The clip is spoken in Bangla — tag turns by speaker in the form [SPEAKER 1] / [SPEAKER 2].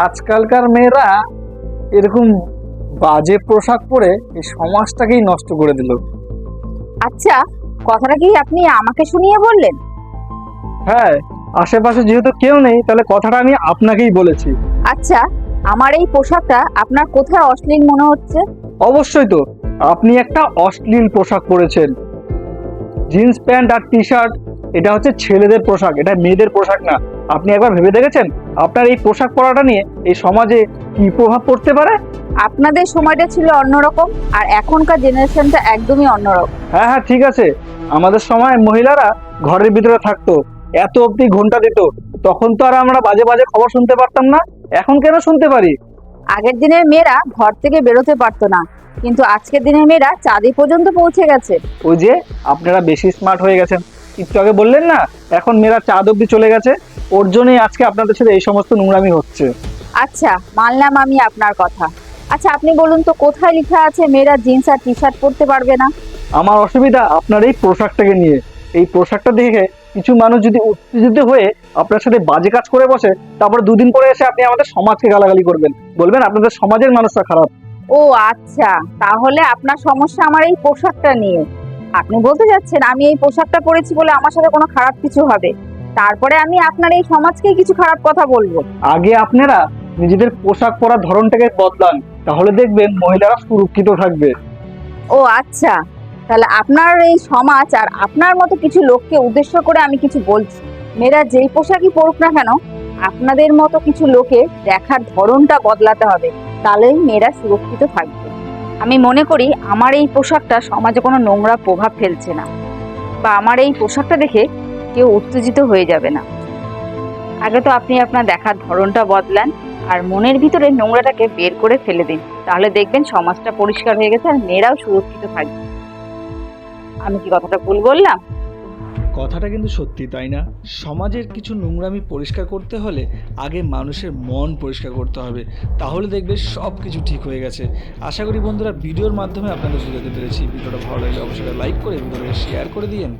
[SPEAKER 1] আজকালকার মেয়েরা এরকম বাজে পোশাক পরে এই সমাজটাকেই নষ্ট করে দিল।
[SPEAKER 2] আচ্ছা, কথাটা কি আপনি আমাকে শুনিয়ে বললেন?
[SPEAKER 1] হ্যাঁ, আশেপাশে যেহেতু কেউ নেই তাহলে কথাটা আমি আপনাকেই বলেছি।
[SPEAKER 2] আচ্ছা, আমার এই পোশাকটা আপনার কোথায় অশ্লীল মনে হচ্ছে?
[SPEAKER 1] অবশ্যই তো, আপনি একটা অশ্লীল পোশাক পরেছেন। জিন্স প্যান্ট আর টি শার্ট, এটা হচ্ছে ছেলেদের পোশাক, এটা মেয়েদের পোশাক না। আপনি একবার ভেবে দেখেছেন আপনার এই পোশাক পরাটা নিয়ে এই সমাজে কি প্রভাব পড়তে পারে?
[SPEAKER 2] আপনাদের সময়টা ছিল অন্যরকম, আর এখনকার জেনারেশনটা একদমই অন্যরকম।
[SPEAKER 1] হ্যাঁ হ্যাঁ, ঠিক আছে। আমাদের সময় মহিলারা ঘরের ভিতরে থাকতো, এত অবধি ঘন্টা দিত, তখন তো আর আমরা বাজে বাজে খবর শুনতে পারতাম না। এখন কেন শুনতে পারি?
[SPEAKER 2] আগের দিনের মেয়েরা ঘর থেকে বেরোতে পারতো না, কিন্তু আজকের দিনের মেয়েরা চাঁদে পর্যন্ত পৌঁছে গেছে।
[SPEAKER 1] ওই যে, আপনারা বেশি স্মার্ট হয়ে গেছেন। একটু আগে বললেন না এখন মেয়েরা চাঁদ অব্দি চলে গেছে, ওর জন্যই আজকে আপনাদের সাথে এই সমস্ত নোংরামি হচ্ছে।
[SPEAKER 2] আচ্ছা, মানলাম আমি আপনার কথা। আচ্ছা, আপনি বলুন তো কোথায় লেখা আছে মেয়েরা জিন্স আর টি শার্ট পরতে পারবে না?
[SPEAKER 1] আমার অসুবিধা আপনার এই পোশাকটাকে নিয়ে। এই পোশাকটা দেখে কিছু মানুষ যদি উত্তেজিত হয়ে আপনার সাথে বাজে কাজ করে বসে, তারপর দুদিন পরে এসে আপনি আমাদের সমাজকে গালাগালি করবেন, বলবেন আপনাদের সমাজের মানুষরা খারাপ।
[SPEAKER 2] ও আচ্ছা, তাহলে আপনার সমস্যা আমার এই পোশাকটা নিয়ে। আপনি বলতে যাচ্ছেন আমি এই পোশাকটা পরেছি বলে আমার সাথে কোনো খারাপ কিছু হবে, তারপরে আমি আপনার এই সমাজকেই কিছু খারাপ কথা বলবো?
[SPEAKER 1] আগে আপনারা নিজেদের পোশাক পরার ধরনটাকে বদলান, তাহলে দেখবেন মহিলারা সুরক্ষিত থাকবে।
[SPEAKER 2] ও আচ্ছা, তাহলে আপনার এই সমাজ আর আপনার মতো কিছু লোককে উদ্দেশ্য করে আমি কিছু বলছি। মেয়েরা যেই পোশাকই পরুক না কেন, আপনাদের মতো কিছু লোকে দেখার ধরনটা বদলাতে হবে, তাহলেই মেয়েরা সুরক্ষিত থাকবে। আমি মনে করি আমার এই পোশাকটা সমাজে কোনো নোংরা প্রভাব ফেলছে না, বা আমার এই পোশাকটা দেখে কেউ উত্তেজিত হয়ে যাবে না। আগে তো আপনি আপনার দেখার ধরনটা বদলান, আর মনের ভিতরে নোংরাটাকে বের করে ফেলে দিন, তাহলে দেখবেন সমাজটা পরিষ্কার হয়ে গেছে আর মেয়েরাও সুরক্ষিত থাকবে। আমি কি কথাটা ভুল বললাম?
[SPEAKER 3] কথাটা কিন্তু সত্যি, তাই না? সমাজের কিছু নোংরামি পরিষ্কার করতে হলে আগে মানুষের মন পরিষ্কার করতে হবে, তাহলে দেখবে সব কিছু ঠিক হয়ে গেছে। আশা করি বন্ধুরা ভিডিওর মাধ্যমে আপনাদের বোঝাতে পেরেছি। ভিডিওটা ভালো লাগলে অবশ্যই লাইক করে ভিডিওটা শেয়ার করে দিয়েন।